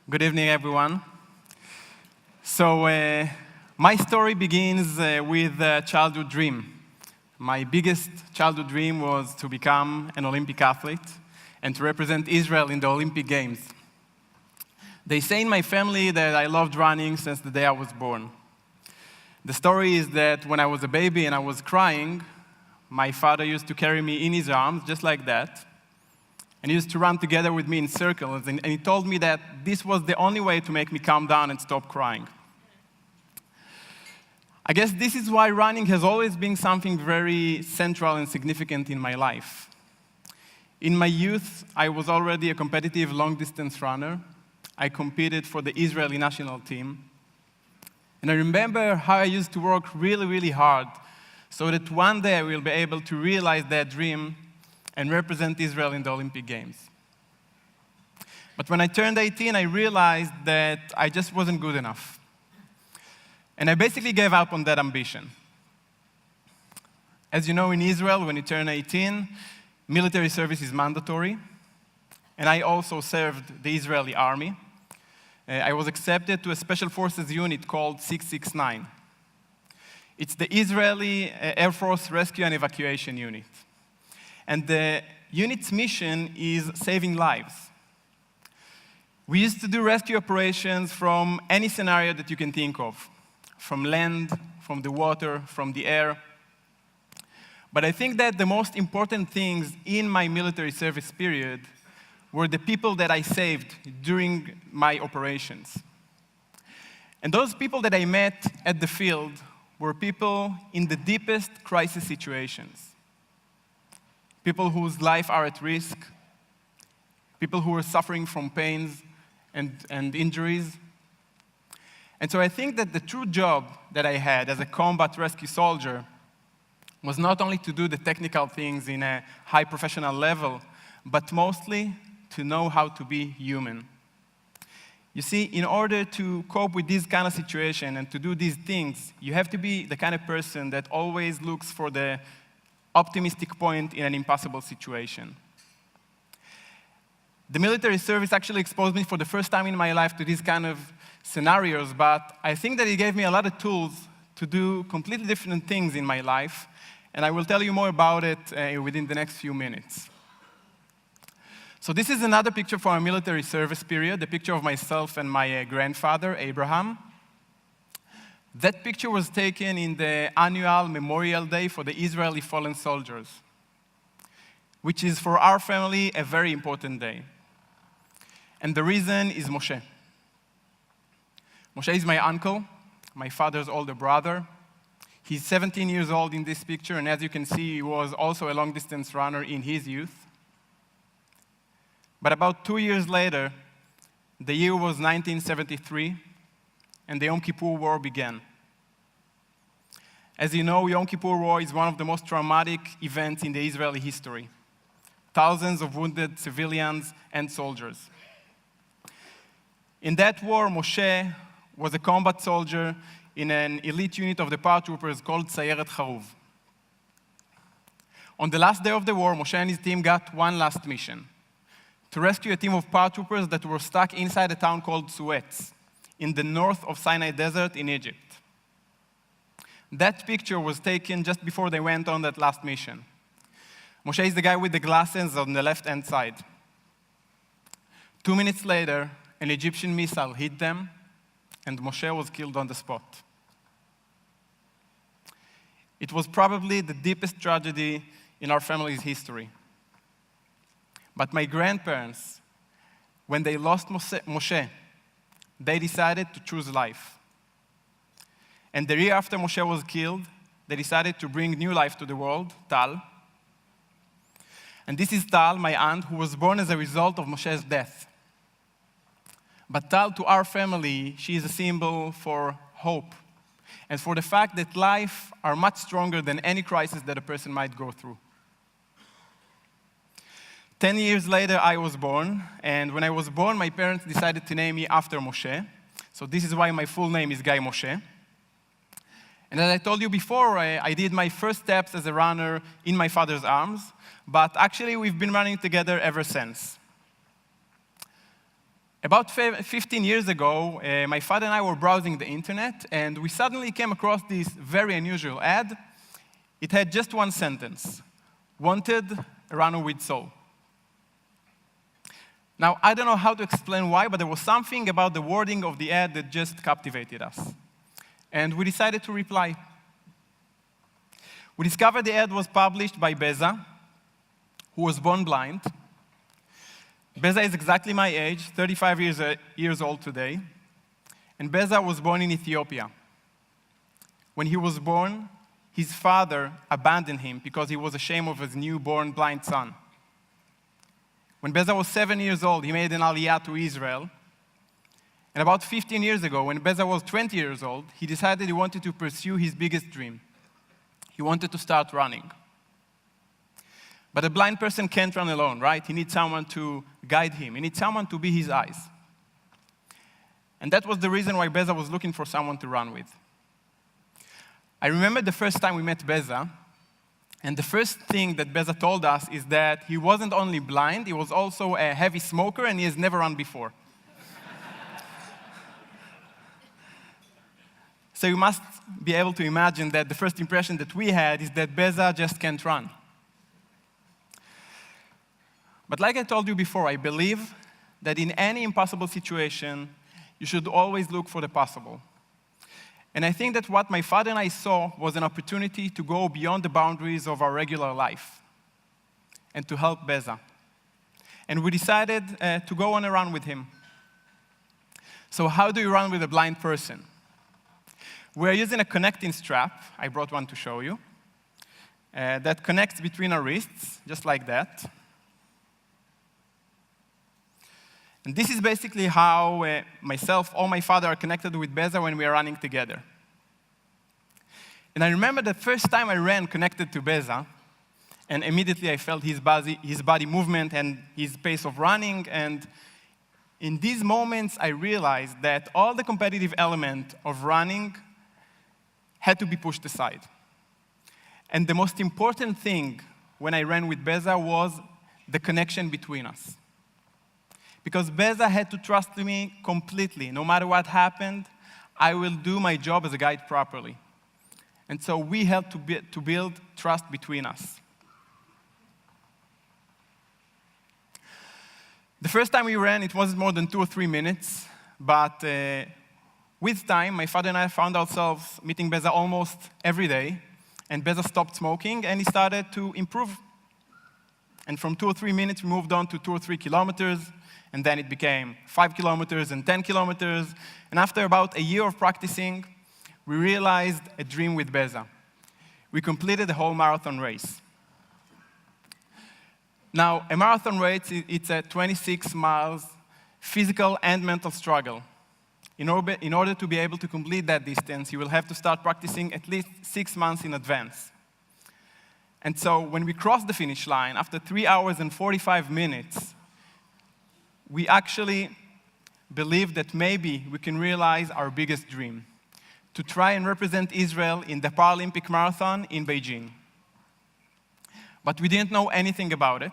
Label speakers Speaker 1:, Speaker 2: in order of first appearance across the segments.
Speaker 1: Good evening, everyone. My story begins with a childhood dream. My biggest childhood dream was to become an Olympic athlete and to represent Israel in the Olympic Games. They say in my family that I loved running since the day I was born. The story is that when I was a baby and I was crying, my father used to carry me in his arms, just like that, and he used to run together with me in circles, and he told me that this was the only way to make me calm down and stop crying. I guess this is why running has always been something very central and significant in my life. In my youth, I was already a competitive long-distance runner. I competed for the Israeli national team. And I remember how I used to work really, really hard so that one day I will be able to realize that dream and represent Israel in the Olympic Games. But when I turned 18, I realized that I just wasn't good enough. And I basically gave up on that ambition. As you know, in Israel, when you turn 18, military service is mandatory. And I also served the Israeli army. I was accepted to a special forces unit called 669. It's the Israeli Air Force Rescue and Evacuation Unit. And the unit's mission is saving lives. We used to do rescue operations from any scenario that you can think of, from land, from the water, from the air. But I think that the most important things in my military service period were the people that I saved during my operations. And those people that I met at the field were people in the deepest crisis situations. People whose life are at risk, people who are suffering from pains and injuries. And so I think that the true job that I had as a combat rescue soldier was not only to do the technical things in a high professional level, but mostly to know how to be human. You see, in order to cope with this kind of situation and to do these things, you have to be the kind of person that always looks for the optimistic point in an impossible situation. The military service actually exposed me for the first time in my life to these kind of scenarios, but I think that it gave me a lot of tools to do completely different things in my life, and I will tell you more about it within the next few minutes. So this is another picture from our military service period, a picture of myself and my grandfather, Abraham. That picture was taken in the annual Memorial Day for the Israeli fallen soldiers, which is for our family a very important day. And the reason is Moshe. Moshe is my uncle, my father's older brother. He's 17 years old in this picture, and as you can see, he was also a long-distance runner in his youth. But about 2 years later, the year was 1973, and the Yom Kippur War began. As you know, Yom Kippur War is one of the most traumatic events in the Israeli history. Thousands of wounded civilians and soldiers. In that war, Moshe was a combat soldier in an elite unit of the paratroopers called Sayeret Haruv. On the last day of the war, Moshe and his team got one last mission: to rescue a team of paratroopers that were stuck inside a town called Suez, in the north of Sinai Desert in Egypt. That picture was taken just before they went on that last mission. Moshe is the guy with the glasses on the left-hand side. 2 minutes later, an Egyptian missile hit them, and Moshe was killed on the spot. It was probably the deepest tragedy in our family's history. But my grandparents, when they lost Moshe, they decided to choose life. And the year after Moshe was killed, they decided to bring new life to the world, Tal. And this is Tal, my aunt, who was born as a result of Moshe's death. But Tal, to our family, she is a symbol for hope and for the fact that life are much stronger than any crisis that a person might go through. 10 years later, I was born, and when I was born, my parents decided to name me after Moshe. So this is why my full name is Gai Moshe. And as I told you before, I did my first steps as a runner in my father's arms, but actually we've been running together ever since. About 15 years ago, my father and I were browsing the internet, and we suddenly came across this very unusual ad. It had just one sentence: "Wanted, a runner with soul." Now, I don't know how to explain why, but there was something about the wording of the ad that just captivated us. And we decided to reply. We discovered the ad was published by Beza, who was born blind. Beza is exactly my age, 35 years old today. And Beza was born in Ethiopia. When he was born, his father abandoned him because he was ashamed of his newborn blind son. When Beza was 7 years old, he made an aliyah to Israel. And about 15 years ago, when Beza was 20 years old, he decided he wanted to pursue his biggest dream. He wanted to start running. But a blind person can't run alone, right? He needs someone to guide him. He needs someone to be his eyes. And that was the reason why Beza was looking for someone to run with. I remember the first time we met Beza, and the first thing that Beza told us is that he wasn't only blind, he was also a heavy smoker, and he has never run before. So you must be able to imagine that the first impression that we had is that Beza just can't run. But like I told you before, I believe that in any impossible situation, you should always look for the possible. And I think that what my father and I saw was an opportunity to go beyond the boundaries of our regular life and to help Beza. And we decided to go on a run with him. So how do you run with a blind person? We're using a connecting strap. I brought one to show you. That connects between our wrists, just like that. And this is basically how myself or my father are connected with Beza when we are running together. And I remember the first time I ran connected to Beza, and immediately I felt his body movement and his pace of running. And in these moments, I realized that all the competitive element of running had to be pushed aside. And the most important thing when I ran with Beza was the connection between us. Because Beza had to trust me completely. No matter what happened, I will do my job as a guide properly. And so we helped to build trust between us. The first time we ran, it wasn't more than 2 or 3 minutes. But with time, my father and I found ourselves meeting Beza almost every day. And Beza stopped smoking, and he started to improve. And from 2 or 3 minutes, we moved on to 2 or 3 kilometers. And then it became 5 kilometers and 10 kilometers. And after about a year of practicing, we realized a dream with Beza. We completed the whole marathon race. Now, a marathon race, it's a 26 miles physical and mental struggle. In order to be able to complete that distance, you will have to start practicing at least 6 months in advance. And so when we crossed the finish line, after 3 hours and 45 minutes, we actually believed that maybe we can realize our biggest dream, to try and represent Israel in the Paralympic Marathon in Beijing. But we didn't know anything about it.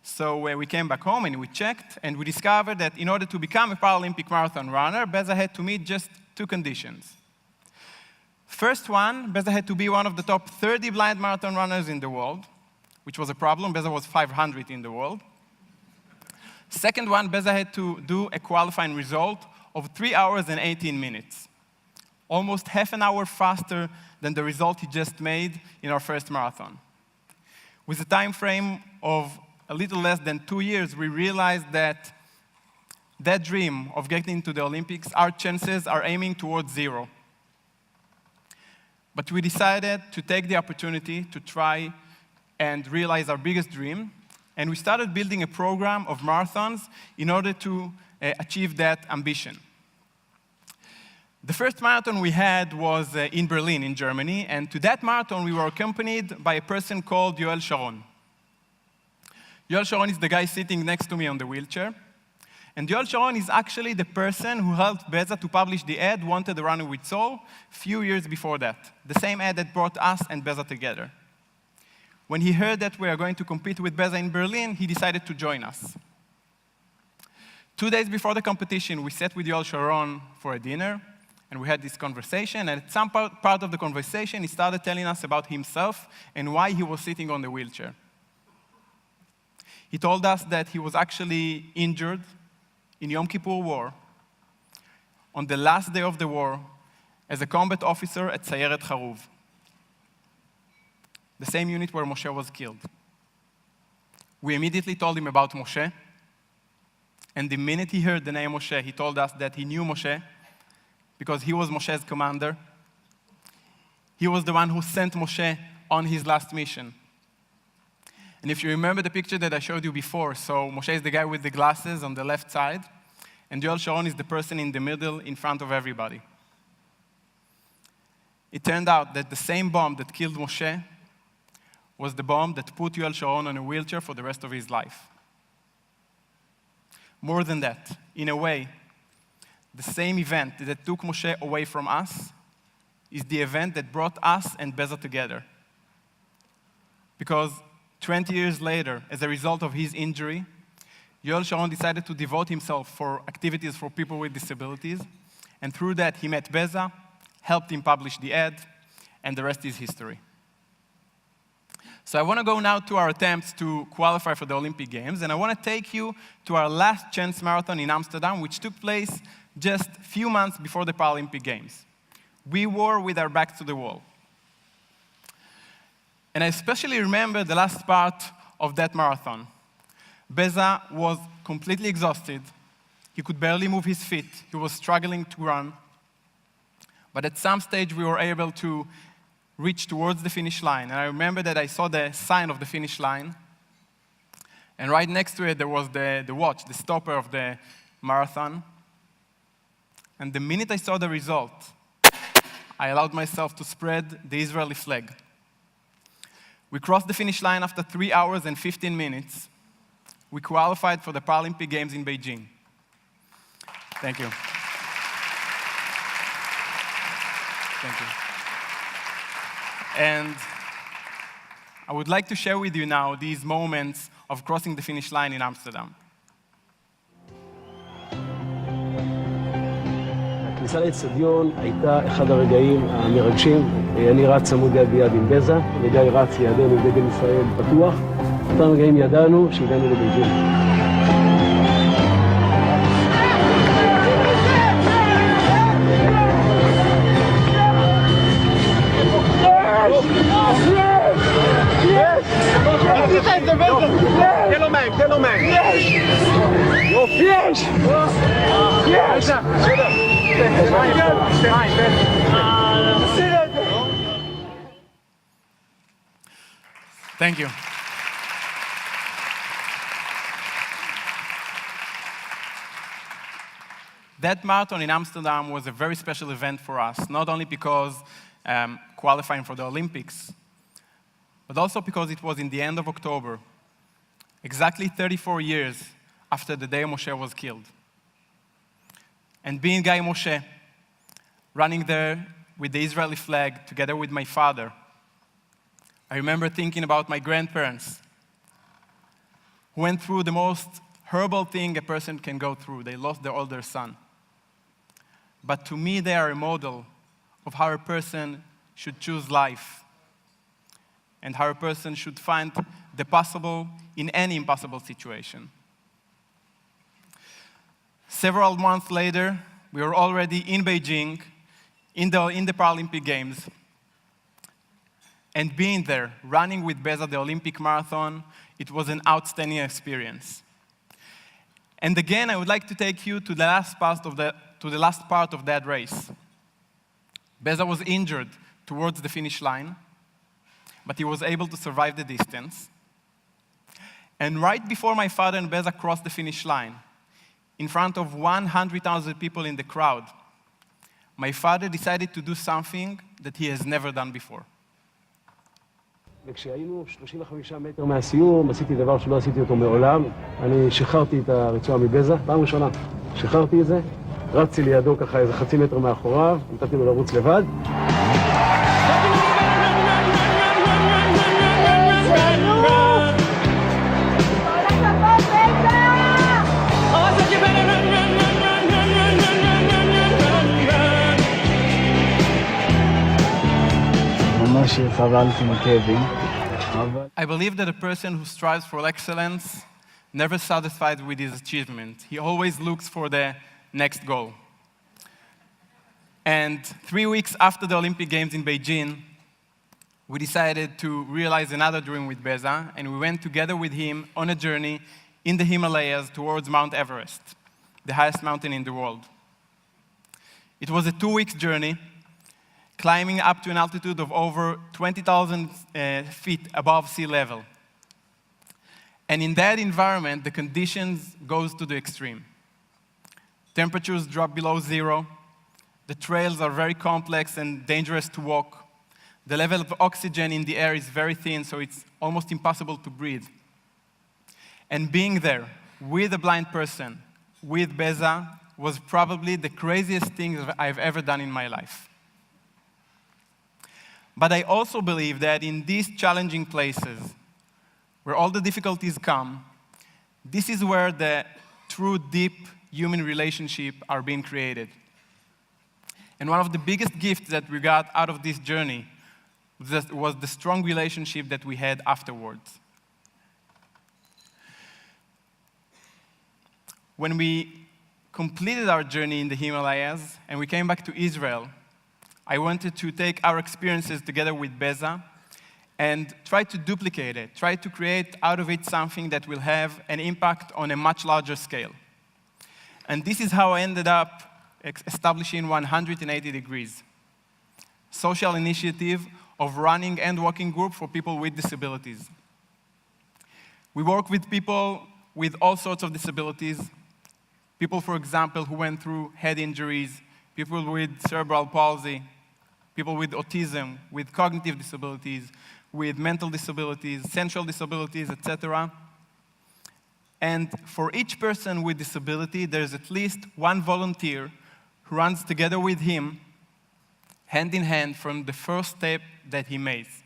Speaker 1: So we came back home and we checked, and we discovered that in order to become a Paralympic Marathon runner, Beza had to meet just 2 conditions. First one, Beza had to be one of the top 30 blind marathon runners in the world, which was a problem. Beza was 500 in the world. Second one, Beza had to do a qualifying result of 3 hours and 18 minutes, almost half an hour faster than the result he just made in our first marathon. With a time frame of a little less than 2 years, we realized that that dream of getting to the Olympics, our chances are aiming towards 0. But we decided to take the opportunity to try and realize our biggest dream. And we started building a program of marathons in order to achieve that ambition. The first marathon we had was in Berlin, in Germany. And to that marathon, we were accompanied by a person called Yoel Sharon. Yoel Sharon is the guy sitting next to me on the wheelchair. And Yoel Sharon is actually the person who helped Beza to publish the ad, Wanted a Runner with Soul, a few years before that. The same ad that brought us and Beza together. When he heard that we are going to compete with Beza in Berlin, he decided to join us. 2 days before the competition, we sat with Kisharon for a dinner, and we had this conversation, and at some part of the conversation, he started telling us about himself and why he was sitting on the wheelchair. He told us that he was actually injured in Yom Kippur War, on the last day of the war, as a combat officer at Sayeret Haruv, the same unit where Moshe was killed. We immediately told him about Moshe, and the minute he heard the name Moshe, he told us that he knew Moshe because he was Moshe's commander. He was the one who sent Moshe on his last mission. And if you remember the picture that I showed you before, so Moshe is the guy with the glasses on the left side, and Kisharon is the person in the middle in front of everybody. It turned out that the same bomb that killed Moshe was the bomb that put Kisharon on a wheelchair for the rest of his life. More than that, in a way, the same event that took Moshe away from us is the event that brought us and Beza together. Because 20 years later, as a result of his injury, Kisharon decided to devote himself for activities for people with disabilities, and through that he met Beza, helped him publish the ad, and the rest is history. So I want to go now to our attempts to qualify for the Olympic Games, and I want to take you to our last chance marathon in Amsterdam, which took place just a few months before the Paralympic Games. We were with our backs to the wall. And I especially remember the last part of that marathon. Beza was completely exhausted. He could barely move his feet. He was struggling to run. But at some stage, we were able to reach towards the finish line. And I remember that I saw the sign of the finish line. And right next to it, there was the watch, the stopper of the marathon. And the minute I saw the result, I allowed myself to spread the Israeli flag. We crossed the finish line after 3 hours and 15 minutes. We qualified for the Paralympic Games in Beijing. Thank you. Thank you. And I would like to share with you now these moments of crossing the finish line in Amsterdam.
Speaker 2: הכניסה לאצטדיון הייתה אחד הרגעים המרגשים. אני רץ צמוד יד ביד עם בזה, וגיא רץ לידינו עם דגל ישראל פתוח. אותם רגעים ידענו שהגענו לבייג'ינג.
Speaker 3: Tell him, man. Yes! Yes! Yes!
Speaker 1: Thank you. That marathon in Amsterdam was a very special event for us, not only because qualifying for the Olympics, but also because it was in the end of October, exactly 34 years after the day Moshe was killed. And being Guy Moshe, running there with the Israeli flag together with my father, I remember thinking about my grandparents who went through the most horrible thing a person can go through. They lost their older son. But to me, they are a model of how a person should choose life and how a person should find the possible in any impossible situation. Several months later, we were already in Beijing, in the Paralympic Games. And being there, running with Beza the Olympic marathon, it was an outstanding experience. And again, I would like to take you to the last part of that race. Beza was injured towards the finish line, but he was able to survive the distance. And right before my father and Beza crossed the finish line, in front of 100,000 people in the crowd, my father decided to do something that he has never done before.
Speaker 2: וכשהיינו 35 מטר מהסיום, עשיתי דבר שלא עשיתי אותו מעולם. אני שחררתי את הרצועה מבזה, פעם ראשונה. שחררתי את זה, רצתי לידו ככה איזה חצי מטר מאחוריו, נתתי לו לרוץ לבד.
Speaker 3: All right,
Speaker 2: סבלתי מכאבים, אבל...
Speaker 1: I believe that a person who strives for excellence never satisfied with his achievement. He always looks for the next goal. And 3 weeks after the Olympic Games in Beijing, we decided to realize another dream with Beza, and we went together with him on a journey in the Himalayas towards Mount Everest, the highest mountain in the world. It was a 2-week journey, climbing up to an altitude of over 20,000 feet above sea level. And in that environment, the conditions goes to the extreme. Temperatures drop below zero. The trails are very complex and dangerous to walk. The level of oxygen in the air is very thin, so it's almost impossible to breathe. And being there with a blind person, with Beza, was probably the craziest thing I've ever done in my life. But I also believe that in these challenging places, where all the difficulties come, this is where the true deep human relationships are being created. And one of the biggest gifts that we got out of this journey was the strong relationship that we had afterwards. When we completed our journey in the Himalayas and we came back to Israel, I wanted to take our experiences together with Beza and try to duplicate it, try to create out of it something that will have an impact on a much larger scale. And this is how I ended up establishing 180 Degrees, social initiative of running and walking group for people with disabilities. We work with people with all sorts of disabilities, people, for example, who went through head injuries, people with cerebral palsy, people with autism, with cognitive disabilities, with mental disabilities, sensual disabilities, etc. And for each person with disability, there's at least one volunteer who runs together with him, hand in hand, from the first step that he makes.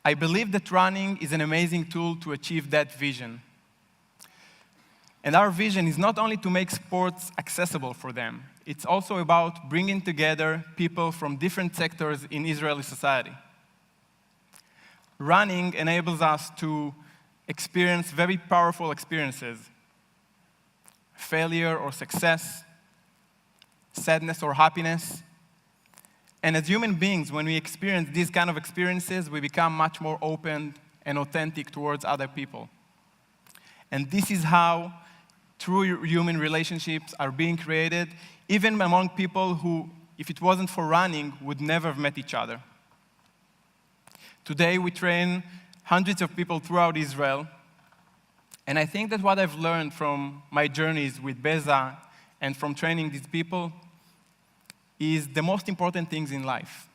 Speaker 1: I believe that running is an amazing tool to achieve that vision. And our vision is not only to make sports accessible for them, it's also about bringing together people from different sectors in Israeli society. Running enables us to experience very powerful experiences, failure or success, sadness or happiness. And as human beings, when we experience these kind of experiences, we become much more open and authentic towards other people. And this is how true human relationships are being created, even among people who, if it wasn't for running, would never have met each other. Today, we train hundreds of people throughout Israel, and I think that what I've learned from my journeys with Beza and from training these people is the most important things in life.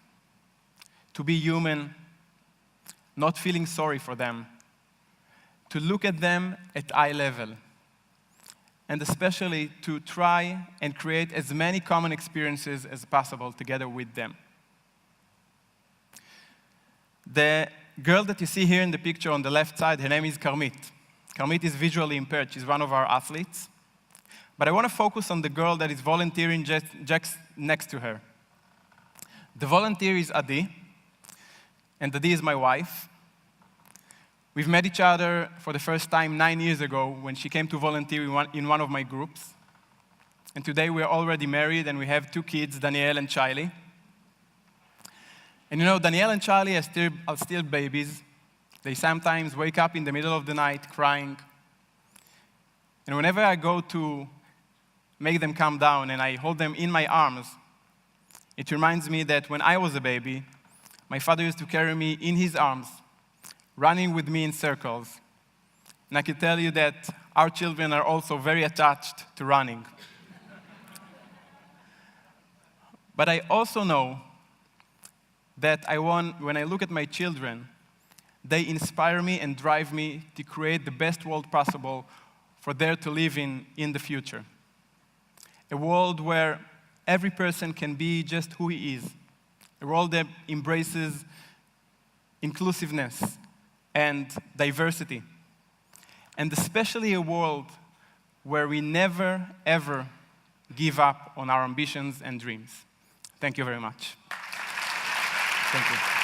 Speaker 1: To be human, not feeling sorry for them, to look at them at eye level, and especially to try and create as many common experiences as possible together with them. The girl that you see here in the picture on the left side, her name is Karmit. Karmit is visually impaired. She's one of our athletes. But I want to focus on the girl that is volunteering just next to her. The volunteer is Adi, and Adi is my wife. We've met each other for the first time 9 years ago when she came to volunteer in one of my groups. And today we are already married and we have 2 kids, Danielle and Charlie. And you know, Danielle and Charlie are still babies. They sometimes wake up in the middle of the night crying. And whenever I go to make them calm down and I hold them in my arms, it reminds me that when I was a baby, my father used to carry me in his arms, running with me in circles. And I can tell you that our children are also very attached to running. But I also know that when I look at my children, they inspire me and drive me to create the best world possible for them to live in the future. A world where every person can be just who he is. A world that embraces inclusiveness and diversity. And especially a world where we never, ever give up on our ambitions and dreams. Thank you very much. Thank you.